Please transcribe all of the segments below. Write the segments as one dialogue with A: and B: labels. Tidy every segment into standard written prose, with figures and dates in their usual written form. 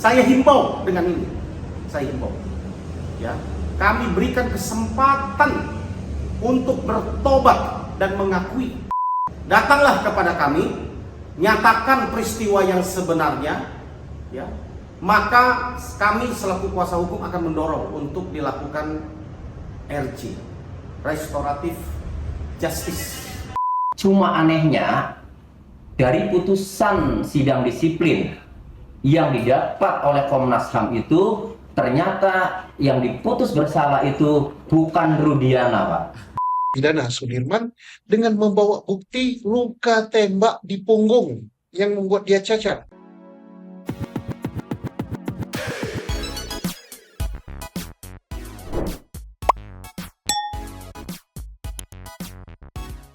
A: Saya himbau dengan ini, ya, kami berikan kesempatan untuk bertobat dan mengakui. Datanglah kepada kami, nyatakan peristiwa yang sebenarnya, ya, maka kami selaku kuasa hukum akan mendorong untuk dilakukan RJ, restoratif justice.
B: Cuma anehnya dari putusan sidang disiplin yang didapat oleh Komnas HAM itu ternyata yang diputus bersalah itu bukan Rudiana, Pak.
C: Pidana Sudirman dengan membawa bukti luka tembak di punggung yang membuat dia cacat.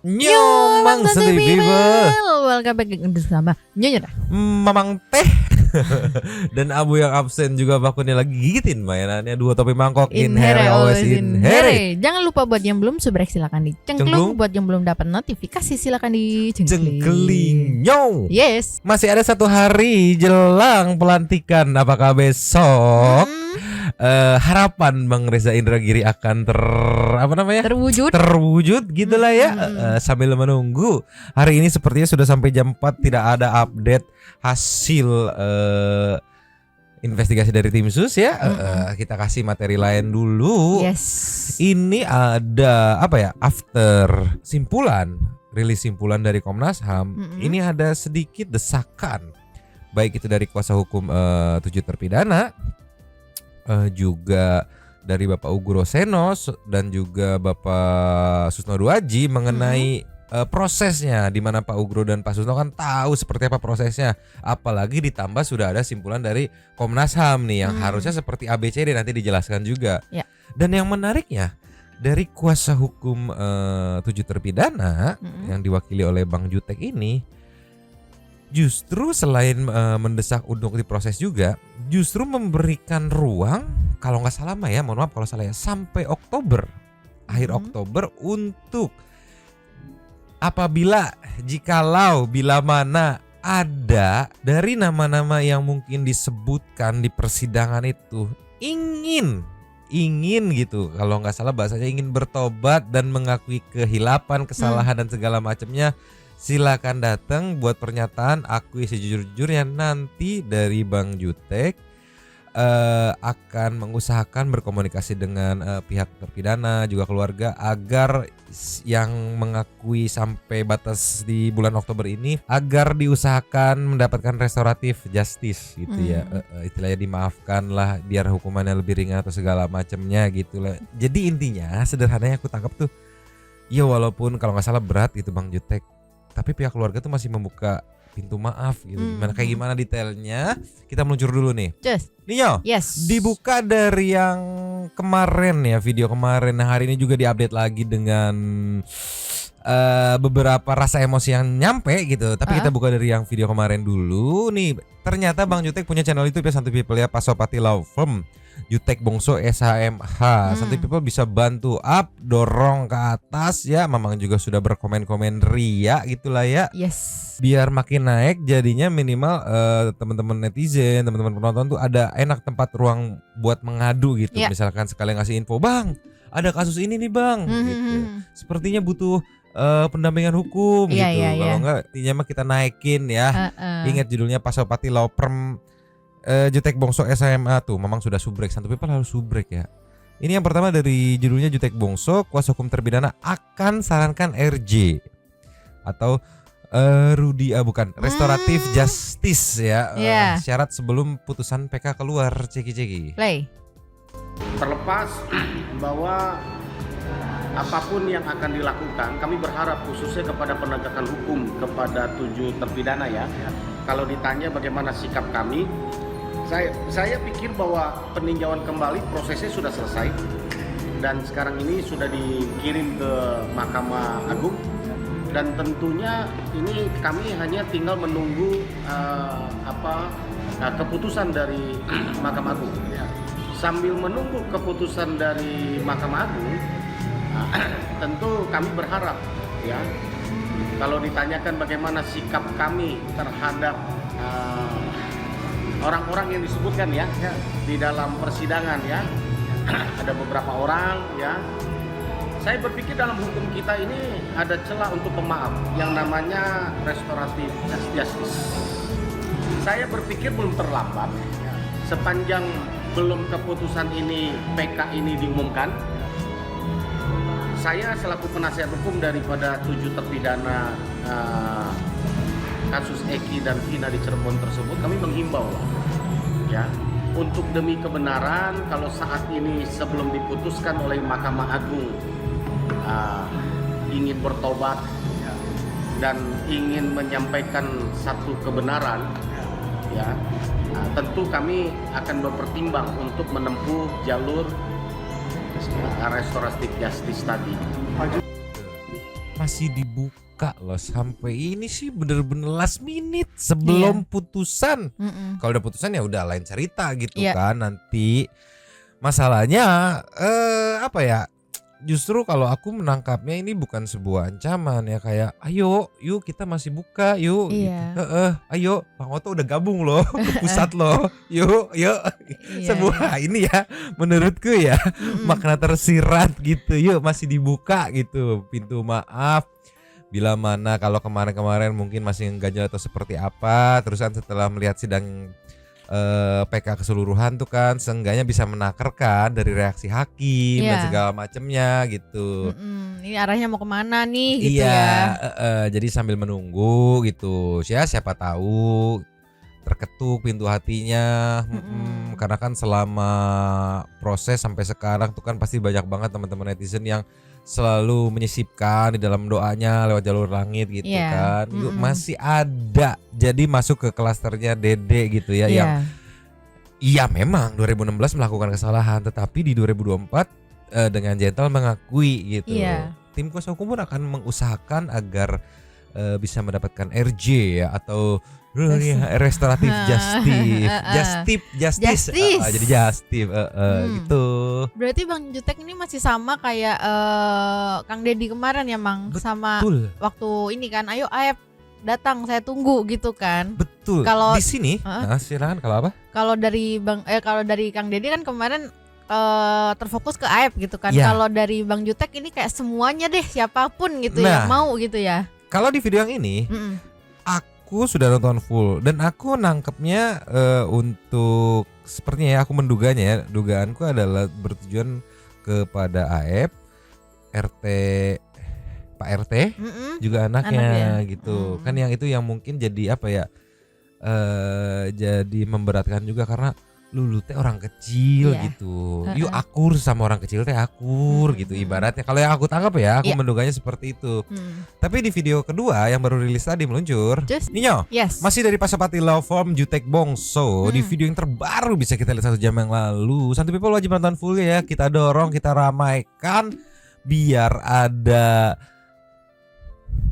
D: Nyo, Mang Santuy People.
E: Welcome back bersama Nyonya
D: Mamang Teh dan Abu yang absen juga bakunya lagi gigitin mainannya dua topi mangkok in here always in here.
E: Jangan lupa buat yang belum subscribe silakan dicengklung. Buat yang belum dapat notifikasi silakan
D: Cengkling. Nyo.
E: Yes.
D: Masih ada 1 hari jelang pelantikan. Apakah besok harapan Bang Reza Indragiri akan terwujud gitulah ya. Sambil menunggu hari ini sepertinya sudah sampai jam 4 tidak ada update hasil investigasi dari tim sus ya. Kita kasih materi lain dulu.
E: Yes.
D: Ini ada after rilis simpulan dari Komnas HAM. Ini ada sedikit desakan baik itu dari kuasa hukum 7 terpidana, juga dari Bapak Ugo Roseno dan juga Bapak Susno Duaji mengenai prosesnya, di mana Pak Ugro dan Pak Susno kan tahu seperti apa prosesnya, apalagi ditambah sudah ada simpulan dari Komnas HAM nih yang harusnya seperti ABCD nanti dijelaskan juga.
E: Ya.
D: Dan yang menariknya dari kuasa hukum 7 terpidana yang diwakili oleh Bang Jutek ini justru selain mendesak untuk diproses juga, justru memberikan ruang, kalau nggak salah mohon maaf kalau salah ya, sampai Oktober, akhir Oktober untuk bila mana ada dari nama-nama yang mungkin disebutkan di persidangan itu ingin gitu, kalau nggak salah bahasanya ingin bertobat dan mengakui kehilapan, kesalahan dan segala macamnya, silakan datang buat pernyataan akui sejujur-jujurnya. Nanti dari Bang Jutek akan mengusahakan berkomunikasi dengan pihak terpidana juga keluarga agar yang mengakui sampai batas di bulan Oktober ini agar diusahakan mendapatkan restoratif justice gitu ya. Istilahnya dimaafkan lah biar hukumannya lebih ringan atau segala macamnya gitu lah. Jadi intinya sederhananya aku tangkap tuh ya, walaupun kalau nggak salah berat gitu Bang Jutek, tapi pihak keluarga tuh masih membuka pintu maaf gitu. Gimana detailnya kita meluncur dulu nih. Nio,
E: Yes.
D: dibuka dari yang kemarin ya, video kemarin. Nah, hari ini juga diupdate lagi dengan beberapa rasa emosi yang nyampe gitu. Tapi kita buka dari yang video kemarin dulu nih. Ternyata Bang Jutek punya channel YouTube ya, Santuy People ya, Pasopati Law Firm Jutek Bongso SHMH. Santuy People bisa bantu up, dorong ke atas ya. Mamang juga sudah berkomen-komen ria gitulah ya.
E: Yes.
D: Biar makin naik jadinya minimal teman-teman netizen, teman-teman penonton tuh ada enak tempat ruang buat mengadu gitu. Misalkan sekalian ngasih info, "Bang, ada kasus ini nih, Bang." Gitu. Sepertinya butuh pendampingan hukum gitu. Kalau enggak intinya mah kita naikin ya. Ingat judulnya Pasopati Law Firm Jutek Bongso SMA tuh. Memang sudah subrek, Santuy People harus subrek ya. Ini yang pertama dari judulnya Jutek Bongso, kuasa hukum terpidana akan sarankan RJ atau restoratif justice ya. Syarat sebelum putusan PK keluar. Ceki.
E: Play.
A: Terlepas bahwa apapun yang akan dilakukan, kami berharap khususnya kepada penegakan hukum kepada 7 terpidana ya. Kalau ditanya bagaimana sikap kami, saya pikir bahwa peninjauan kembali prosesnya sudah selesai dan sekarang ini sudah dikirim ke Mahkamah Agung, dan tentunya ini kami hanya tinggal menunggu keputusan dari Mahkamah Agung. Sambil menunggu keputusan dari Mahkamah Agung, tentu kami berharap ya, kalau ditanyakan bagaimana sikap kami terhadap orang-orang yang disebutkan ya di dalam persidangan ya. Ada beberapa orang ya. Saya berpikir dalam hukum kita ini ada celah untuk pemaaf yang namanya restoratif justice. Saya berpikir belum terlambat sepanjang belum keputusan ini PK ini diumumkan. Saya selaku penasihat hukum daripada 7 terpidana kasus Eki dan Vina di Cirebon tersebut, kami menghimbau ya untuk demi kebenaran, kalau saat ini sebelum diputuskan oleh Mahkamah Agung ingin bertobat dan ingin menyampaikan satu kebenaran ya, tentu kami akan berpertimbang untuk menempuh jalur restoratif justice tadi.
D: Masih dibuka loh sampai ini sih bener-bener last minute sebelum putusan. Kalau udah putusan ya udah lain cerita gitu kan. Nanti masalahnya apa ya? Justru kalau aku menangkapnya ini bukan sebuah ancaman ya, kayak ayo yuk kita masih buka yuk gitu. Ayo Bang Oto udah gabung loh ke pusat loh, yuk sebuah ini ya menurutku ya makna tersirat gitu, yuk masih dibuka gitu pintu maaf bila mana. Kalau kemarin-kemarin mungkin masih ganjal atau seperti apa, terusan setelah melihat sidang PK keseluruhan tuh kan seenggaknya bisa menakerkan dari reaksi hakim dan segala macamnya gitu.
E: Ini arahnya mau kemana nih gitu
D: jadi sambil menunggu gitu ya, siapa tahu terketuk pintu hatinya. Karena kan selama proses sampai sekarang tuh kan pasti banyak banget teman-teman netizen yang selalu menyisipkan di dalam doanya lewat jalur langit gitu kan. Yuk masih ada, jadi masuk ke klasternya Dede gitu ya, yang iya memang 2016 melakukan kesalahan, tetapi di 2024 dengan gentle mengakui gitu. Tim kuasa hukum pun akan mengusahakan agar bisa mendapatkan RJ ya, atau restoratif justice. Jadi justice gitu.
E: Berarti Bang Jutek ini masih sama kayak Kang Deddy kemarin ya Mang.
D: Betul.
E: Sama waktu ini kan, ayo Aep datang saya tunggu gitu kan.
D: Betul.
E: Kalau
D: di sini silakan. Kalau apa?
E: Kalau dari kalau dari Kang Deddy kan kemarin terfokus ke Aep gitu kan. Kalau dari Bang Jutek ini kayak semuanya deh, siapapun gitu yang mau gitu ya. Kalau
D: di video yang ini aku sudah nonton full dan aku nangkepnya untuk sepertinya ya, aku menduganya ya, dugaanku adalah bertujuan kepada Aep, RT, Pak RT, juga anaknya gitu. Kan yang itu yang mungkin jadi apa ya, jadi memberatkan juga karena Lulu teh orang kecil gitu. Yuk akur sama orang kecil teh akur gitu ibaratnya. Kalau yang aku tangkap ya, aku menduganya seperti itu. Tapi di video kedua yang baru rilis tadi meluncur, Ninyo, masih dari Pasopati Law Firm Jutek Bongso. Di video yang terbaru bisa kita lihat 1 jam yang lalu. Santu People wajib nonton full ya. Kita dorong, kita ramaikan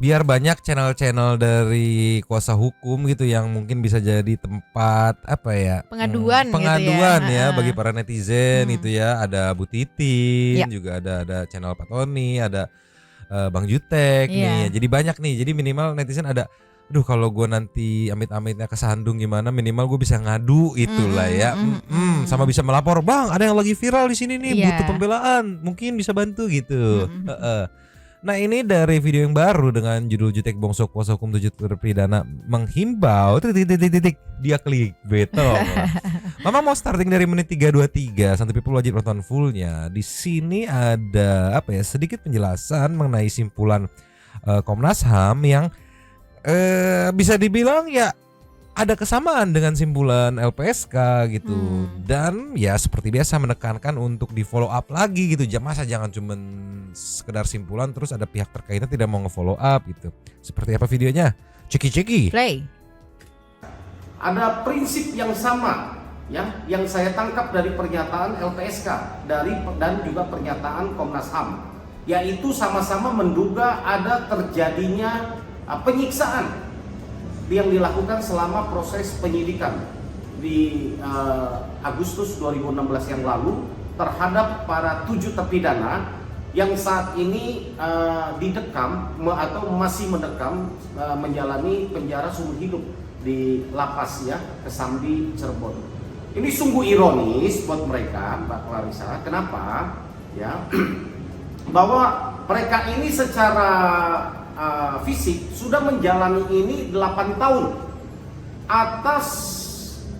D: biar banyak channel-channel dari kuasa hukum gitu yang mungkin bisa jadi tempat apa ya,
E: pengaduan
D: gitu ya bagi para netizen itu ya. Ada Bu Titin, juga ada channel Pak Tony, ada Bang Jutek nih. Jadi banyak nih. Jadi minimal netizen ada, aduh kalau gue nanti amit-amitnya kesandung gimana, minimal gue bisa ngadu itulah ya. Sama bisa melapor, Bang ada yang lagi viral di sini nih, butuh pembelaan, mungkin bisa bantu gitu. Nah ini dari video yang baru dengan judul Jutek Bongso kuasa hukum 7 terpidana menghimbau dia clickbait loh. Mama mau starting dari menit 3:23. Santu People wajib nonton fullnya. Di sini ada apa ya, sedikit penjelasan mengenai simpulan Komnas HAM yang bisa dibilang ya ada kesamaan dengan simpulan LPSK gitu. Dan ya seperti biasa menekankan untuk di follow up lagi gitu. Masa jangan cuman sekedar simpulan terus ada pihak terkaitnya tidak mau nge-follow up gitu. Seperti apa videonya? Ceki
E: play.
A: Ada prinsip yang sama ya, yang saya tangkap dari pernyataan LPSK dan juga pernyataan Komnas HAM, yaitu sama-sama menduga ada terjadinya penyiksaan yang dilakukan selama proses penyidikan di Agustus 2016 yang lalu terhadap para 7 terpidana yang saat ini didekam atau masih mendekam menjalani penjara seumur hidup di lapas ya Kesambi Cirebon. Ini sungguh ironis buat mereka, Mbak Clarissa. Kenapa? Ya, bahwa mereka ini secara fisik sudah menjalani ini 8 tahun atas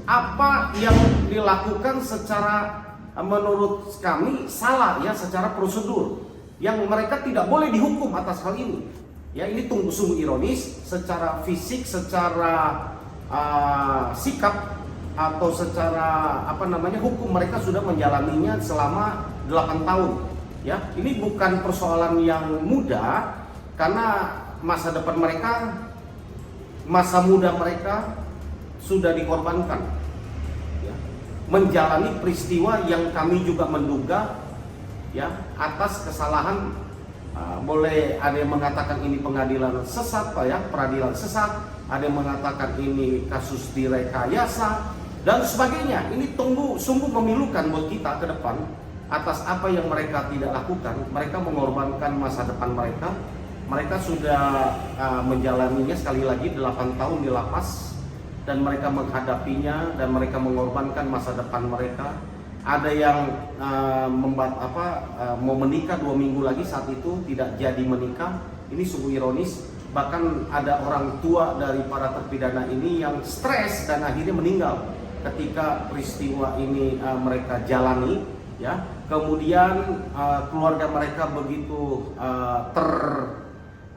A: apa yang dilakukan secara menurut kami salah ya, secara prosedur yang mereka tidak boleh dihukum atas hal ini. Ya, ini sungguh ironis, secara fisik, secara sikap atau secara hukum mereka sudah menjalaninya selama 8 tahun. Ya, ini bukan persoalan yang mudah karena masa depan mereka, masa muda mereka sudah dikorbankan. Ya, menjalani peristiwa yang kami juga menduga ya atas kesalahan. Boleh ada yang mengatakan ini pengadilan sesat, Pak ya, peradilan sesat, ada yang mengatakan ini kasus direkayasa dan sebagainya. Ini sungguh memilukan buat kita ke depan atas apa yang mereka tidak lakukan. Mereka mengorbankan masa depan mereka. Mereka sudah menjalaninya sekali lagi 8 tahun di lapas dan mereka menghadapinya dan mereka mengorbankan masa depan mereka. Ada yang mau menikah 2 minggu lagi, saat itu tidak jadi menikah. Ini sungguh ironis. Bahkan ada orang tua dari para terpidana ini yang stres dan akhirnya meninggal ketika peristiwa ini mereka jalani. Ya, kemudian keluarga mereka begitu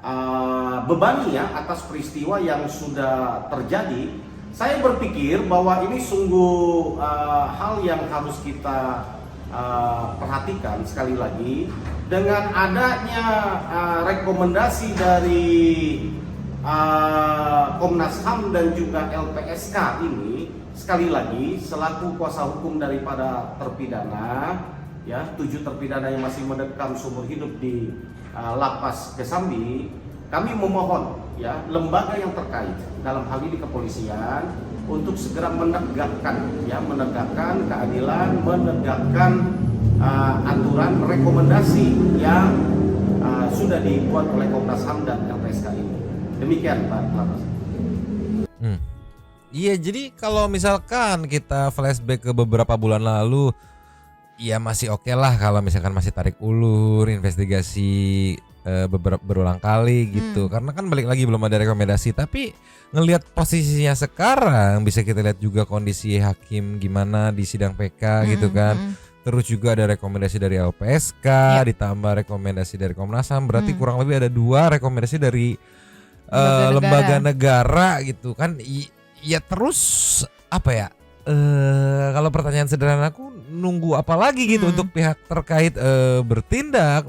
A: terbebani ya atas peristiwa yang sudah terjadi. Saya berpikir bahwa ini sungguh hal yang harus kita perhatikan sekali lagi dengan adanya rekomendasi dari Komnas HAM dan juga LPSK ini. Sekali lagi, selaku kuasa hukum daripada terpidana, ya 7 terpidana yang masih mendekam seumur hidup di lapas Kesambi, kami memohon ya lembaga yang terkait, dalam hal ini kepolisian, untuk segera menegakkan keadilan, menegakkan aturan rekomendasi yang sudah dibuat oleh Komnas HAM dan LPSK ini. Demikian Pak Lapas.
D: Iya, jadi kalau misalkan kita flashback ke beberapa bulan lalu, ya masih oke lah kalau misalkan masih tarik ulur, investigasi berulang kali gitu. Karena kan balik lagi belum ada rekomendasi. Tapi ngelihat posisinya sekarang, bisa kita lihat juga kondisi hakim gimana di sidang PK gitu kan. Terus juga ada rekomendasi dari LPSK, ditambah rekomendasi dari Komnas HAM. Berarti kurang lebih ada 2 rekomendasi dari lembaga negara gitu kan. Ya terus apa ya? Kalau pertanyaan sederhana aku, nunggu apa lagi gitu untuk pihak terkait bertindak,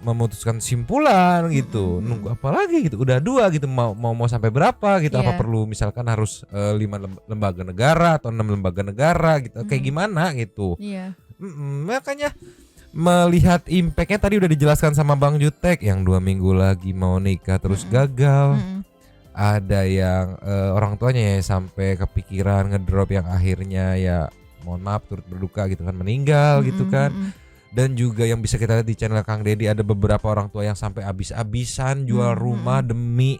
D: memutuskan simpulan gitu. Nunggu apa lagi gitu? Udah 2 gitu, mau sampai berapa gitu? Apa perlu misalkan harus 5 lembaga negara atau 6 lembaga negara gitu? Kayak gimana gitu? Makanya melihat impactnya tadi udah dijelaskan sama Bang Jutek, yang 2 minggu lagi mau nikah terus gagal. Ada yang orang tuanya ya sampai kepikiran ngedrop, yang akhirnya ya mohon maaf turut berduka gitu kan, meninggal gitu kan. Dan juga yang bisa kita lihat di channel Kang Deddy, ada beberapa orang tua yang sampai habis-habisan jual rumah demi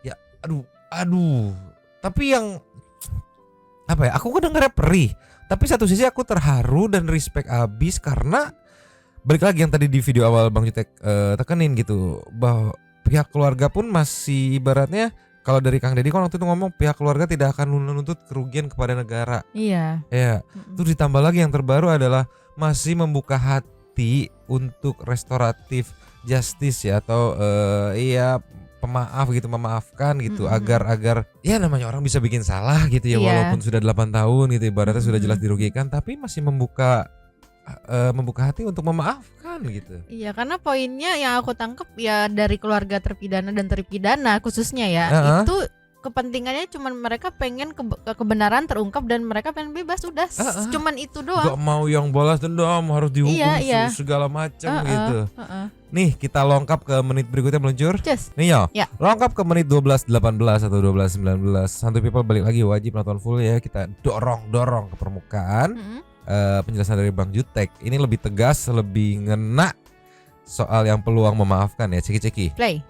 D: ya aduh. Tapi yang apa ya, aku dengarnya perih, tapi satu sisi aku terharu dan respect abis, karena balik lagi yang tadi di video awal Bang Jutek tekenin gitu, bahwa pihak keluarga pun masih ibaratnya, kalau dari Kang Deddy kan waktu itu ngomong pihak keluarga tidak akan menuntut kerugian kepada negara. Iya. Ya. Terus ditambah lagi yang terbaru adalah masih membuka hati untuk restoratif justice ya, atau pemaaf gitu, memaafkan gitu, agar ya namanya orang bisa bikin salah gitu ya, walaupun sudah 8 tahun gitu ibaratnya sudah jelas dirugikan, tapi masih membuka hati untuk memaafkan gitu. Iya, karena poinnya yang aku tangkap ya dari keluarga terpidana dan terpidana khususnya ya, itu kepentingannya cuman mereka pengen kebenaran terungkap dan mereka pengen bebas, udah cuman itu doang. Gak mau yang balas dendam harus dihukum segala macam gitu. Nih kita lengkap ke menit berikutnya meluncur. Nih ya, lengkap ke menit 12.18 atau 12.19. Santuy People balik lagi, wajib nonton full ya. Kita dorong ke permukaan. Penjelasan dari Bang Jutek ini lebih tegas, lebih ngena soal yang peluang memaafkan ya. Ceki play.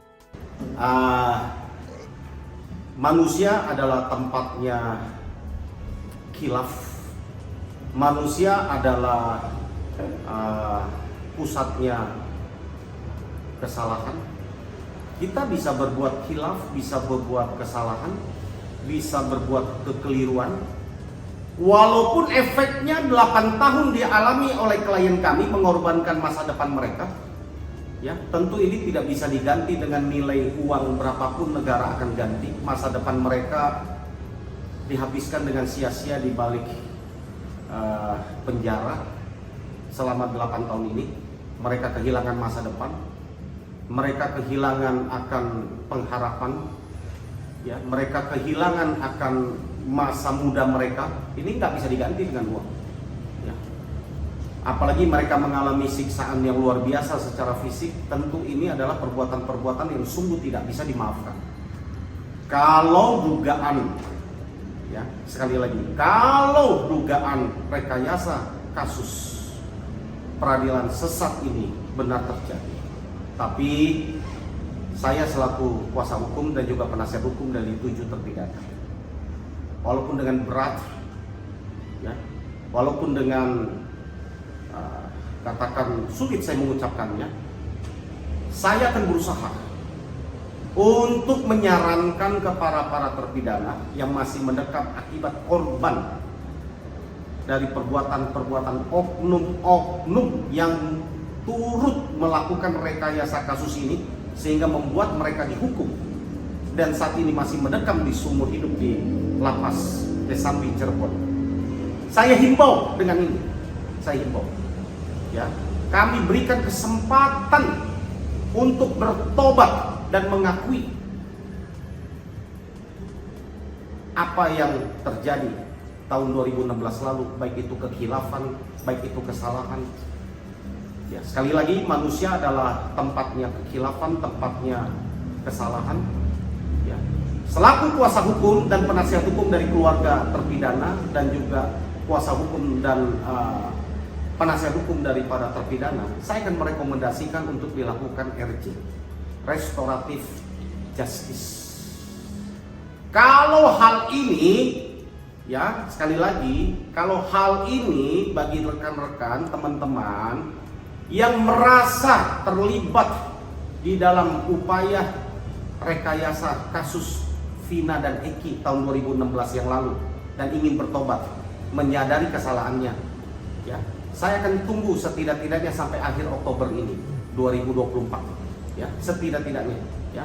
A: manusia adalah tempatnya khilaf. Manusia adalah pusatnya kesalahan. Kita bisa berbuat khilaf, bisa berbuat kesalahan, bisa berbuat kekeliruan. Walaupun efeknya 8 tahun dialami oleh klien kami mengorbankan masa depan mereka, ya tentu ini tidak bisa diganti dengan nilai uang berapapun negara akan ganti. Masa depan mereka dihabiskan dengan sia-sia di balik penjara selama 8 tahun ini. Mereka kehilangan masa depan, mereka kehilangan akan pengharapan, ya mereka kehilangan akan masa muda mereka. Ini nggak bisa diganti dengan uang, ya. Apalagi mereka mengalami siksaan yang luar biasa secara fisik. Tentu ini adalah perbuatan-perbuatan yang sungguh tidak bisa dimaafkan. Kalau dugaan, ya sekali lagi, kalau dugaan rekayasa kasus peradilan sesat ini benar terjadi, tapi saya selaku kuasa hukum dan juga penasihat hukum dari 7 terpidana, walaupun dengan berat, ya, walaupun dengan katakan sulit saya mengucapkannya, saya akan berusaha untuk menyarankan kepada para terpidana yang masih mendekat akibat korban dari perbuatan-perbuatan oknum-oknum yang turut melakukan rekayasa kasus ini sehingga membuat mereka dihukum dan saat ini masih mendekam di seumur hidup di lapas Kesambi Cirebon. Saya himbau dengan ini, saya himbau, ya, kami berikan kesempatan untuk bertobat dan mengakui apa yang terjadi tahun 2016 lalu, baik itu kekhilafan, baik itu kesalahan. Ya, sekali lagi manusia adalah tempatnya kekhilafan, tempatnya kesalahan. Ya. Selaku kuasa hukum dan penasihat hukum dari keluarga terpidana dan juga kuasa hukum dan penasihat hukum daripada terpidana, saya akan merekomendasikan untuk dilakukan RJ, restoratif justice. Kalau hal ini, ya sekali lagi, kalau hal ini bagi rekan-rekan, teman-teman yang merasa terlibat di dalam upaya rekayasa kasus Vina dan Eki tahun 2016 yang lalu dan ingin bertobat, menyadari kesalahannya, ya saya akan tunggu setidak-tidaknya sampai akhir Oktober ini 2024, ya setidak-tidaknya, ya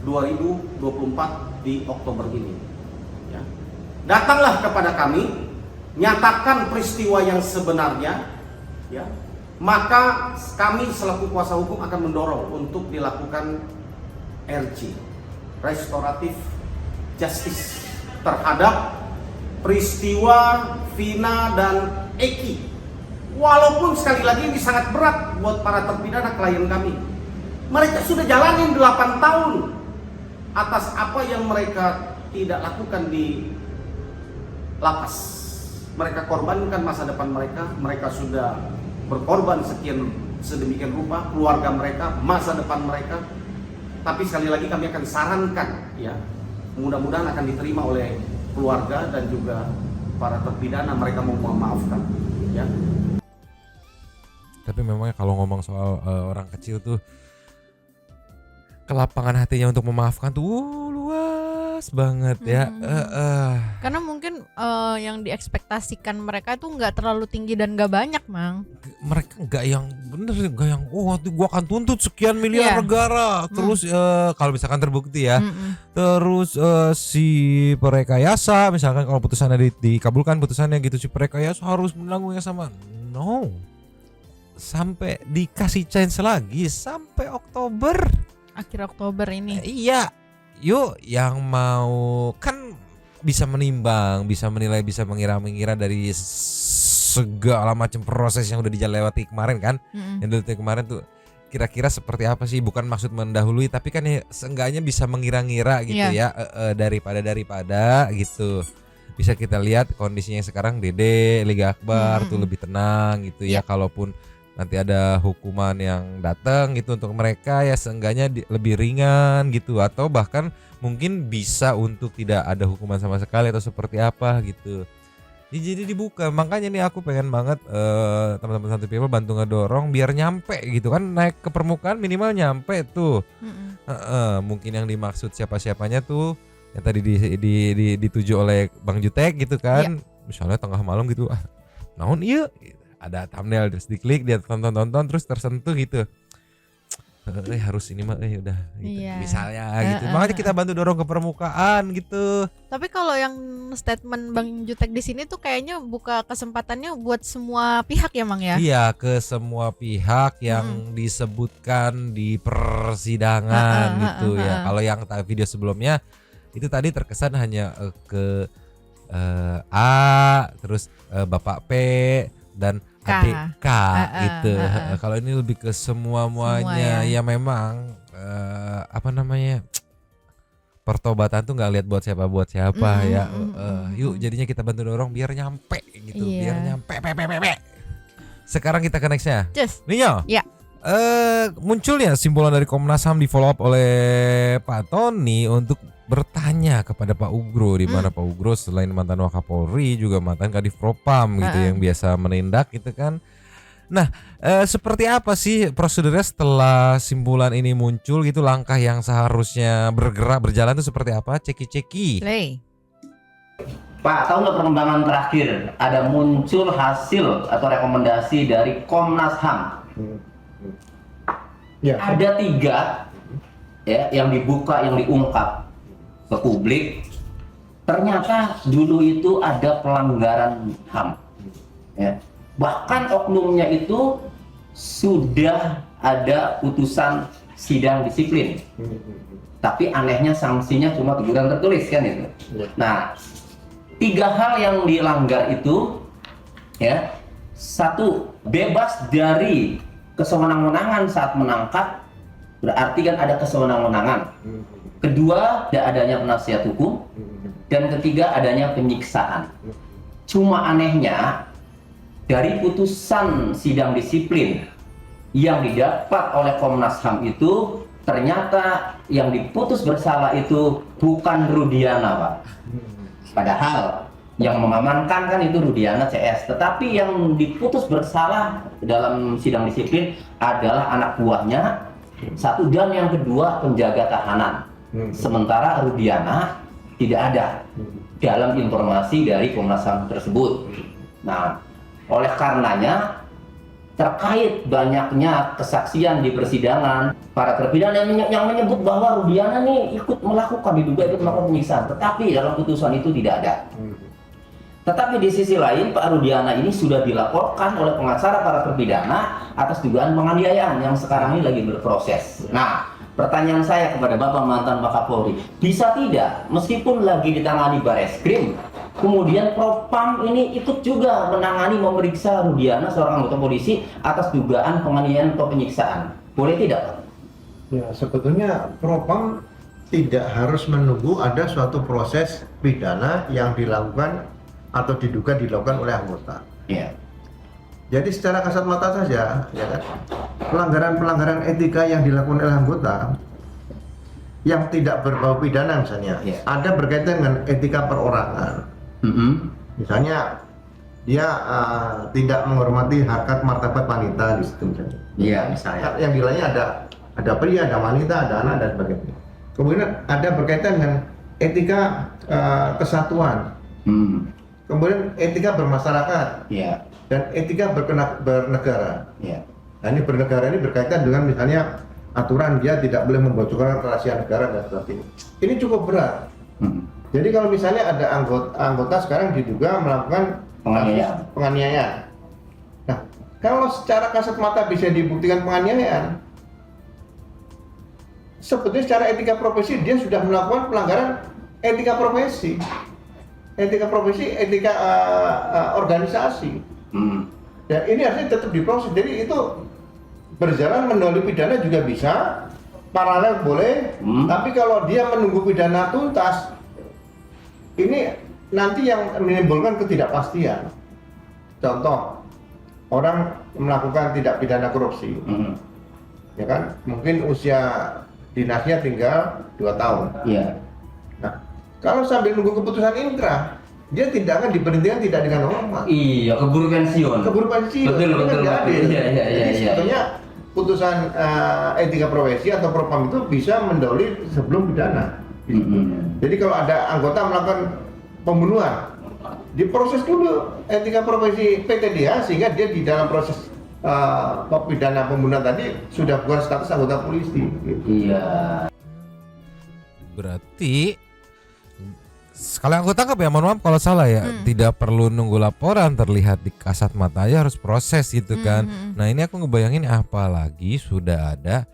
A: 2024 di Oktober ini, ya datanglah kepada kami, nyatakan peristiwa yang sebenarnya, ya maka kami selaku kuasa hukum akan mendorong untuk dilakukan RJ, restoratif justice, terhadap peristiwa Vina dan Eki. Walaupun sekali lagi ini sangat berat buat para terpidana klien kami. Mereka sudah jalanin 8 tahun atas apa yang mereka tidak lakukan di lapas. Mereka korbankan masa depan mereka, mereka sudah berkorban sedemikian rupa, keluarga mereka, masa depan mereka. Tapi sekali lagi kami akan sarankan, ya mudah-mudahan akan diterima oleh keluarga dan juga para terpidana, mereka mau memaafkan, ya.
D: Tapi memangnya kalau ngomong soal orang kecil tuh, kelapangan hatinya untuk memaafkan tuh luas banget ya.
E: Karena mungkin yang diekspektasikan mereka itu nggak terlalu tinggi dan nggak banyak, Mang.
D: Mereka nggak yang bener, nggak yang gua akan tuntut sekian miliar negara. Terus kalau misalkan terbukti ya, terus si perekayasa misalkan kalau putusannya dikabulkan putusannya gitu, si perekayasa harus menanggung yang sama. No, sampai dikasih chance lagi sampai Oktober,
E: akhir Oktober ini.
D: Iya, yuk yang mau kan bisa menimbang, bisa menilai, bisa mengira-mengira dari segala macam proses yang udah dilewati kemarin kan. Yang dilewati kemarin tuh kira-kira seperti apa sih, bukan maksud mendahului tapi kan ya seenggaknya bisa mengira-ngira gitu ya, daripada gitu. Bisa kita lihat kondisinya sekarang Dede Liga Akbar tuh lebih tenang gitu ya, kalaupun nanti ada hukuman yang datang gitu untuk mereka ya seenggaknya lebih ringan gitu, atau bahkan mungkin bisa untuk tidak ada hukuman sama sekali atau seperti apa gitu. Jadi dibuka, makanya nih aku pengen banget teman-teman Santai People bantu ngedorong biar nyampe gitu kan, naik ke permukaan minimal nyampe tuh. Mungkin yang dimaksud siapa-siapanya tuh yang tadi dituju oleh Bang Jutek gitu kan, misalnya tengah malam gitu, naon iya, ada thumbnail terus diklik dia tonton terus tersentuh gitu. Harus ini mah udah gitu. Misalnya gitu. Makanya kita bantu dorong ke permukaan gitu.
E: Tapi kalau yang statement Bang Jutek di sini tuh kayaknya buka kesempatannya buat semua pihak ya, Mang ya?
D: Iya, ke semua pihak yang disebutkan di persidangan gitu ya. Kalau yang video sebelumnya itu tadi terkesan hanya ke A, terus Bapak P dan adik K gitu. Kalau ini lebih ke semuanya ya memang apa namanya, pertobatan tuh nggak lihat buat siapa ya. Yuk jadinya kita bantu dorong biar nyampe gitu, biar nyampe. Sekarang kita ke nextnya. Ninyo.
E: Ya.
D: Munculnya simpulan dari Komnas HAM di follow up oleh Pak Tony untuk bertanya kepada Pak Ugro, di mana Pak Ugro selain mantan Wakapolri juga mantan Kadif Propam gitu yang biasa menindak gitu kan. Nah, seperti apa sih prosedurnya setelah simpulan ini muncul gitu, langkah yang seharusnya berjalan itu seperti apa? Ceki.
B: Pak, tahu nggak perkembangan terakhir ada muncul hasil atau rekomendasi dari Komnas HAM?
C: Ya.
B: Ada 3 ya yang dibuka, yang diungkap ke publik. Ternyata dulu itu ada pelanggaran HAM ya. Bahkan oknumnya itu sudah ada putusan sidang disiplin, tapi anehnya sanksinya cuma teguran tertulis kan itu. Nah, 3 hal yang dilanggar itu ya. 1, bebas dari kesewenang-wenangan saat menangkap, berarti kan ada kesewenang-wenangan. Kedua, tidak adanya penasihat hukum. Dan ketiga, adanya penyiksaan. Cuma anehnya, dari putusan sidang disiplin yang didapat oleh Komnas HAM itu, ternyata yang diputus bersalah itu bukan Rudiana, Pak. Padahal yang mengamankan kan itu Rudiana CS, tetapi yang diputus bersalah dalam sidang disiplin adalah anak buahnya, 1, dan yang kedua penjaga tahanan. Sementara Rudiana tidak ada dalam informasi dari Komnas HAM tersebut. Nah, oleh karenanya terkait banyaknya kesaksian di persidangan, para terpidana yang menyebut bahwa Rudiana nih diduga ikut melakukan penyiksaan, tetapi dalam putusan itu tidak ada. Tetapi di sisi lain, Pak Rudiana ini sudah dilaporkan oleh pengacara para terpidana atas dugaan penganiayaan yang sekarang ini lagi berproses. Nah, pertanyaan saya kepada Bapak mantan Wakapolri, bisa tidak meskipun lagi ditangani Bareskrim, kemudian Propam ini ikut juga menangani memeriksa Rudiana, seorang anggota polisi, atas dugaan penganiayaan atau penyiksaan? Boleh tidak, Pak?
F: Ya, sebetulnya Propam tidak harus menunggu ada suatu proses pidana yang dilakukan atau diduga dilakukan oleh anggota.
B: Iya.
F: Jadi secara kasat mata saja, ya kan, pelanggaran-pelanggaran etika yang dilakukan oleh anggota yang tidak berbau pidana misalnya, ada berkaitan dengan etika perorangan. Misalnya dia tidak menghormati harkat martabat wanita di situ misalnya.
B: Iya, misalnya.
F: Yang bilangnya ada pria, ada wanita, ada anak dan sebagainya. Kemudian ada berkaitan dengan etika kesatuan. Kemudian etika bermasyarakat.
B: Iya.
F: Dan etika bernegara.
B: Iya.
F: Nah, ini bernegara ini berkaitan dengan misalnya aturan dia tidak boleh membocorkan rahasia negara dan sebagainya. Ini cukup berat. Jadi kalau misalnya ada anggota sekarang diduga melakukan penganiayaan. Nah, kalau secara kasat mata bisa dibuktikan penganiayaan, sebetulnya secara etika profesi dia sudah melakukan pelanggaran etika profesi. Etika profesi, etika organisasi. Ya, ini harusnya tetap diproses. Jadi itu berjalan mendahului pidana juga bisa, paralel boleh. Tapi kalau dia menunggu pidana tuntas, ini nanti yang menimbulkan ketidakpastian. Contoh, orang melakukan tindak pidana korupsi, ya kan? Mungkin usia dinasnya tinggal 2 tahun.
B: Iya.
F: Nah, kalau sambil nunggu keputusan inkrah, dia tidak akan diberhentikan tidak dengan hormat.
B: Iya, keburu pensiun.
F: Keburu pensiun.
B: Betul,
F: Itu kan
B: betul.
F: nggak adil.
B: Iya.
F: Jadi sebetulnya putusan etika profesi atau propam itu bisa mendahului sebelum pidana. Jadi kalau ada anggota melakukan pembunuhan, diproses dulu etika profesi PTDH sehingga dia di dalam proses pidana pembunuhan tadi sudah bukan status anggota polisi. Gitu.
B: Iya.
D: Berarti sekali aku tangkap ya, mohon maaf kalau salah ya, tidak perlu nunggu laporan terlihat di kasat mata aja, harus proses gitu kan. Nah ini aku ngebayangin apalagi sudah ada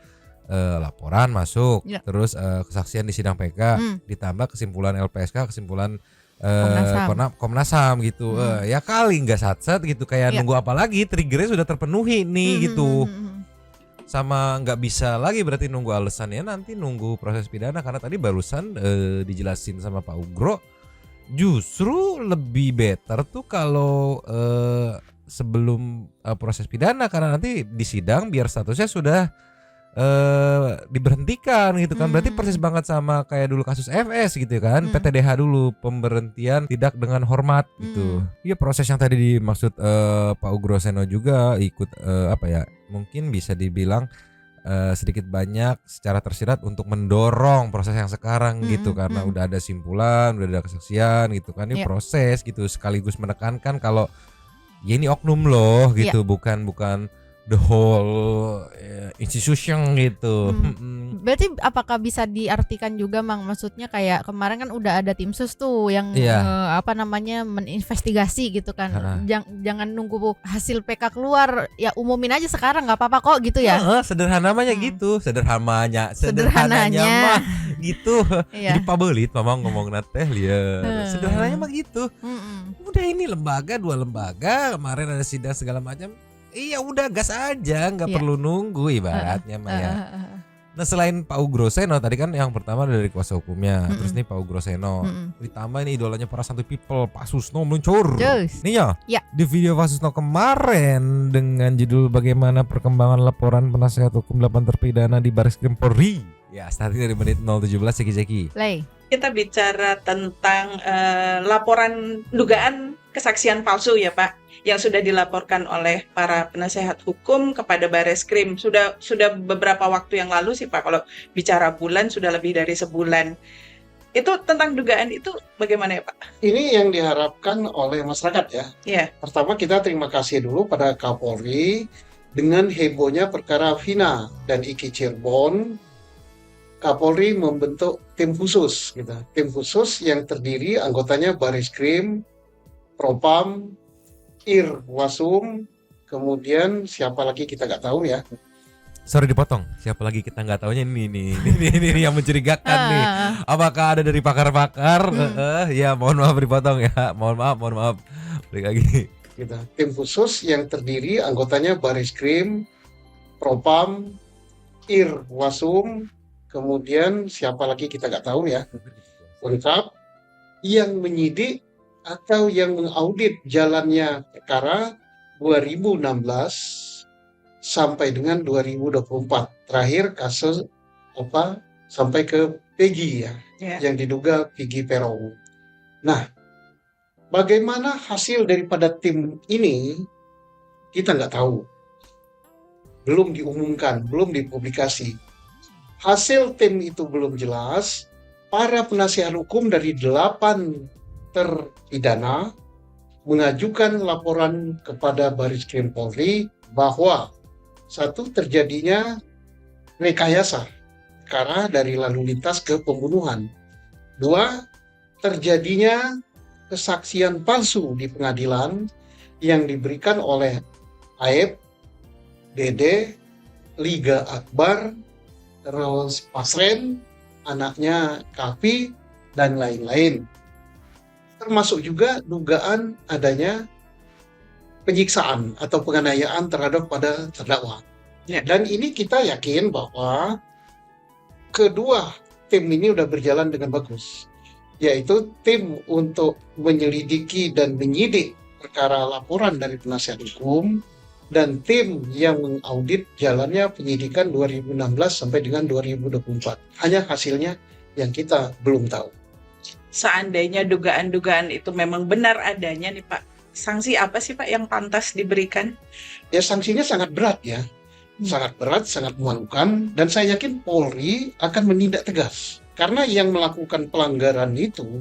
D: laporan masuk,
E: Ya.
D: terus kesaksian di sidang PK, ditambah kesimpulan LPSK, kesimpulan Komnas HAM gitu. Ya kali nggak satset gitu, kayak
E: Ya.
D: nunggu apa lagi, triggernya sudah terpenuhi nih gitu. Sama nggak bisa lagi berarti nunggu alasannya nanti nunggu proses pidana, karena tadi barusan dijelasin sama Pak Ugro justru lebih better tuh kalau sebelum proses pidana, karena nanti di sidang biar statusnya sudah diberhentikan gitu kan. Berarti persis banget sama kayak dulu kasus FS gitu kan, PTDH dulu, pemberhentian tidak dengan hormat gitu. Iya, proses yang tadi dimaksud Pak Ugro Seno juga ikut apa ya, mungkin bisa dibilang sedikit banyak secara tersirat untuk mendorong proses yang sekarang gitu, karena udah ada simpulan, udah ada kesaksian gitu kan. Ini proses gitu, sekaligus menekankan kalau ya ini oknum loh gitu, bukan the whole institution gitu.
E: Berarti apakah bisa diartikan juga, Mang, maksudnya kayak kemarin kan udah ada tim sus tuh yang meninvestigasi gitu kan. Jangan nunggu hasil PK keluar, ya umumin aja sekarang nggak apa-apa kok gitu ya.
D: Sederhananya gitu, sederhananya mah gitu. Jadi pabelit mamang ngomong teh lihat. Sederhananya mah gitu. Udah ini lembaga, 2 lembaga, kemarin ada sidang segala macam. Iya udah gas aja, nggak perlu nunggu ibaratnya mah ya. Nah selain Pak Ugro Seno tadi kan yang pertama dari kuasa hukumnya, terus nih Pak Ugro Seno, ditambah ini idolanya para santuy people, Pak Susno meluncur. Nih ya, di video Pak Susno kemarin dengan judul bagaimana perkembangan laporan penasihat hukum 8 terpidana di Bareskrim Polri. Ya starting dari menit 017 Zeki.
G: Kita bicara tentang laporan dugaan kesaksian palsu ya Pak, yang sudah dilaporkan oleh para penasehat hukum kepada Bareskrim. Sudah beberapa waktu yang lalu sih Pak, kalau bicara bulan sudah lebih dari sebulan. Itu tentang dugaan itu bagaimana ya Pak?
C: Ini yang diharapkan oleh masyarakat ya.
G: Iya.
C: Pertama kita terima kasih dulu pada Kapolri dengan hebohnya perkara Vina dan Iki Cirebon. Kapolri membentuk tim khusus, gitu. Tim khusus yang terdiri anggotanya Bareskrim, Propam, Irwasum, kemudian siapa lagi kita nggak tahu ya.
D: Sorry dipotong, siapa lagi kita nggak taunya ini yang mencurigakan nih. Apakah ada dari pakar-pakar? Ya mohon maaf dipotong ya, mohon maaf. Balik lagi.
C: Gitu. Tim khusus yang terdiri anggotanya Bareskrim, Propam, Irwasum, kemudian siapa lagi kita nggak tahu ya, lengkap, yang menyidik atau yang mengaudit jalannya perkara 2016 sampai dengan 2024. Terakhir kasus sampai ke Peggy ya, yang diduga Peggy Peron. Nah, bagaimana hasil daripada tim ini kita nggak tahu, belum diumumkan, belum dipublikasi. Hasil tim itu belum jelas. Para penasihat hukum dari 8 terpidana mengajukan laporan kepada Bareskrim Polri bahwa satu, terjadinya rekayasa perkara dari lalu lintas ke pembunuhan. 2, terjadinya kesaksian palsu di pengadilan yang diberikan oleh Aep, Dede, Liga Akbar, terus Pasren, anaknya Kavi, dan lain-lain. Termasuk juga dugaan adanya penyiksaan atau penganiayaan terhadap pada terdakwa. Dan ini kita yakin bahwa kedua tim ini sudah berjalan dengan bagus, yaitu tim untuk menyelidiki dan menyidik perkara laporan dari penasihat hukum, dan tim yang mengaudit jalannya penyidikan 2016 sampai dengan 2024. Hanya hasilnya yang kita belum tahu.
G: Seandainya dugaan-dugaan itu memang benar adanya nih Pak, sanksi apa sih Pak yang pantas diberikan?
C: Ya sanksinya sangat berat ya, sangat berat, sangat memalukan, dan saya yakin Polri akan menindak tegas. Karena yang melakukan pelanggaran itu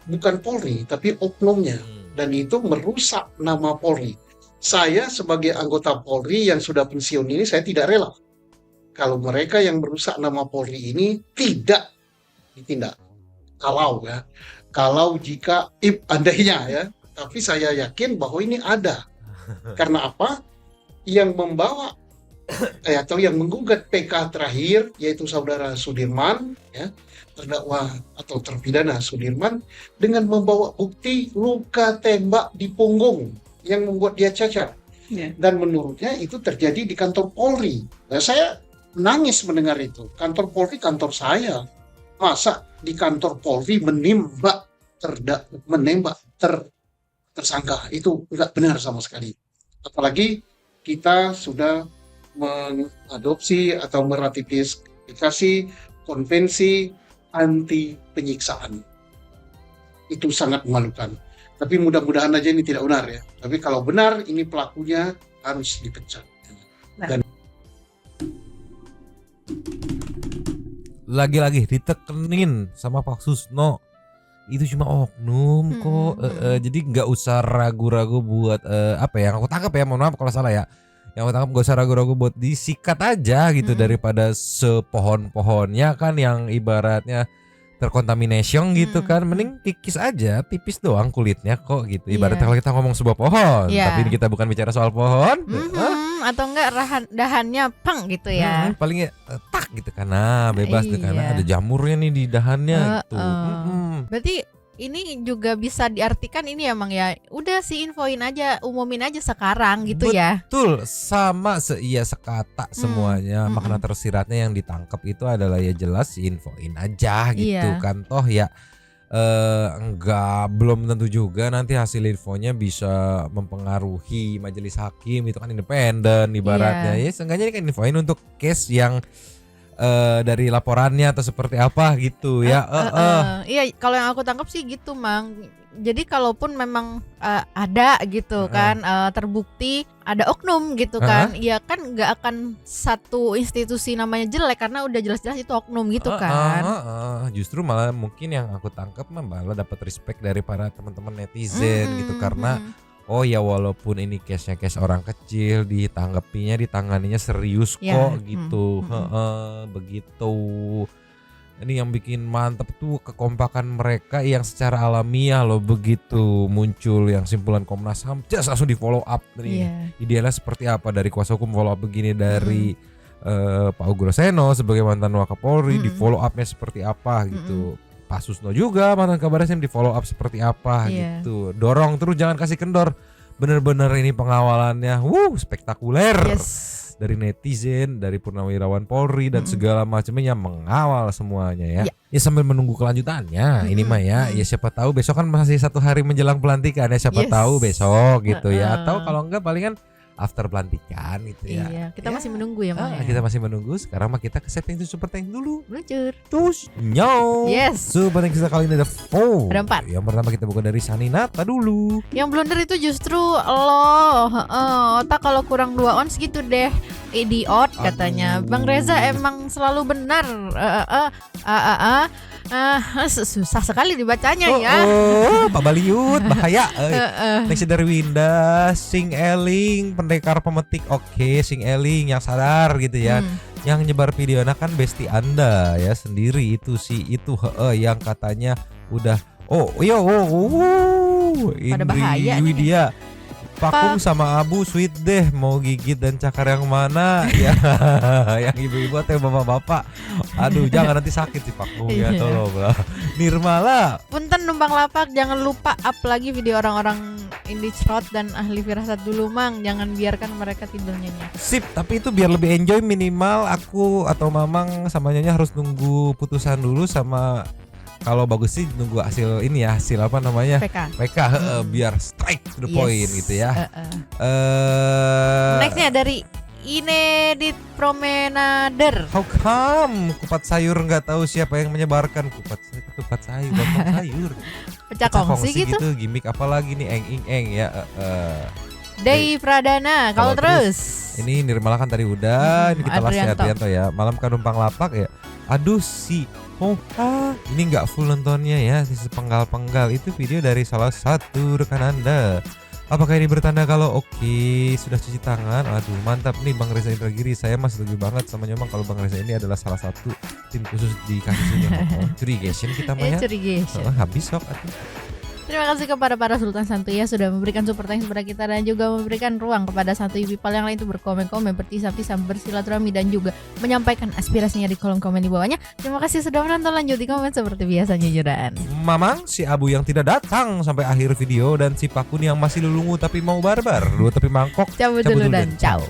C: bukan Polri, tapi oknumnya, dan itu merusak nama Polri. Saya sebagai anggota Polri yang sudah pensiun ini, saya tidak rela kalau mereka yang merusak nama Polri ini tidak ditindak. Kalau jika andainya ya, tapi saya yakin bahwa ini ada. Karena apa? Yang membawa atau yang menggugat PK terakhir yaitu saudara Sudirman, ya, terdakwa atau terpidana Sudirman, dengan membawa bukti luka tembak di punggung yang membuat dia cacat. Dan menurutnya itu terjadi di kantor Polri. Nah, saya nangis mendengar itu. Kantor Polri kantor saya. Masa di kantor Polri menembak tersangka? Itu nggak benar sama sekali. Apalagi kita sudah mengadopsi atau meratifikasi konvensi anti penyiksaan. Itu sangat memalukan. Tapi mudah-mudahan aja ini tidak benar ya. Tapi kalau benar, ini pelakunya harus dipecat. Dan
D: lagi-lagi ditekenin sama Pak Susno, itu cuma oknum kok. Jadi nggak usah ragu-ragu buat apa ya, yang aku tangkap ya, mohon maaf kalau salah ya, yang aku tangkap nggak usah ragu-ragu buat disikat aja gitu, daripada sepohon-pohonnya kan yang ibaratnya terkontamination gitu kan, mending kikis aja, tipis doang kulitnya kok gitu. Ibaratnya kalau kita ngomong sebuah pohon, tapi ini kita bukan bicara soal pohon,
E: atau enggak dahannya pang gitu ya.
D: Paling tak gitu kan, nah bebas tuh karena ada jamurnya nih di dahannya gitu.
E: Berarti ini juga bisa diartikan ini emang ya udah sih infoin aja, umumin aja sekarang gitu ya.
D: Betul, sama sekata semuanya. Makna tersiratnya yang ditangkap itu adalah ya jelas infoin aja gitu kan. Toh ya enggak, belum tentu juga nanti hasil infonya bisa mempengaruhi majelis hakim, itu kan independen ibaratnya. Ya seenggaknya ini kan infoin untuk case yang dari laporannya atau seperti apa gitu ya.
E: Iya, kalau yang aku tangkap sih gitu, Mang. Jadi kalaupun memang ada gitu kan, terbukti ada oknum gitu kan, ya kan nggak akan satu institusi namanya jelek karena udah jelas-jelas itu oknum gitu kan.
D: Justru malah mungkin yang aku tangkap malah dapat respect dari para teman-teman netizen gitu, karena oh ya walaupun ini case orang kecil, ditanganinya serius kok gitu. Begitu. Ini yang bikin mantep tuh kekompakan mereka yang secara alamiah loh, begitu muncul yang simpulan Komnas HAM just langsung di follow up nih. Idealnya seperti apa dari kuasa hukum, follow up begini dari Pak Ugro Seno sebagai mantan Wakapolri, di follow upnya seperti apa gitu. Pak Susno juga mantan Kabar Eskrim, di follow up seperti apa gitu. Dorong terus, jangan kasih kendor. Bener-bener ini pengawalannya spektakuler. Dari netizen, dari Purnawirawan Polri dan segala macamnya mengawal semuanya ya. Ya sambil menunggu kelanjutannya ini mah ya. Ya siapa tahu besok kan masih 1 hari menjelang pelantikan ya, siapa tahu besok gitu ya. Atau kalau enggak palingan after pelantikan gitu ya.
E: Iya, kita masih menunggu ya, Mang.
D: Kita masih menunggu. Sekarang mah kita ke setting itu Super Tank dulu.
E: Meluncur.
D: Terus nyaw. Super Tank kita kali ini ada 4.
E: Ada 4.
D: Yang pertama kita buka dari Saninata dulu.
E: Yang blunder itu justru lo. Otak kalau kurang 2 ons gitu deh. Idiot katanya. Bang Reza emang selalu benar. Susah sekali dibacanya ya.
D: Pak Baliut bahaya. Next dari Winda, Sing Eling, pendekar pemetik. Oke, Sing Eling yang sadar gitu ya. Yang nyebar video kan besti Anda ya sendiri itu yang katanya udah
E: bahaya
D: Widya Pakung sama Abu sweet deh, mau gigit dan cakar yang mana ya. Yang ibu-ibu atau bapak-bapak, aduh jangan nanti sakit sih Pakung ya, tolong lah. Nirmala
E: punten numpang lapak, jangan lupa up lagi video orang-orang Indicrot dan ahli firasat dulu Mang, jangan biarkan mereka tidur nyenyak.
D: Sip, tapi itu biar lebih enjoy minimal aku atau Mamang sama Nyonya harus nunggu putusan dulu sama Kalau bagus sih nunggu hasil ini ya, hasil apa namanya?
E: PK.
D: Biar straight to the point gitu ya.
E: Nextnya dari Inedit Promenader.
D: How come kupat sayur nggak tahu siapa yang menyebarkan kupat sayur, botol sayur.
E: Pecah kongsi gitu.
D: Gimmick apa lagi nih eng ya.
E: Day Pradana. Kalau terus
D: ini Nirmala kan tadi udah, ini kita last
E: Adrianto.
D: Adrianto ya. Malam kan numpang lapak ya. Aduh ini nggak full nontonnya ya, sepenggal-penggal. Itu video dari salah satu rekan Anda. Apakah ini bertanda kalau sudah cuci tangan? Aduh mantap nih Bang Reza Indragiri. Saya masih setuju banget sama Nyomang kalau Bang Reza ini adalah salah satu tim khusus di kasus ini. Curigation kita mah ya.
E: Curigation.
D: Habis sok atuh.
E: Terima kasih kepada para Sultan Santuy ya sudah memberikan super thanks kepada kita dan juga memberikan ruang kepada Santuy People yang lain untuk berkomen-komen, bertisap-tisap, bersilaturahmi dan juga menyampaikan aspirasinya di kolom komen di bawahnya. Terima kasih sudah menonton, lanjut di komen seperti biasanya Judan.
D: Mamang, si Abu yang tidak datang sampai akhir video, dan si Pakun yang masih lulungu tapi mau barbar. Dua tepi mangkok.
E: Cabut dulu dan ciao.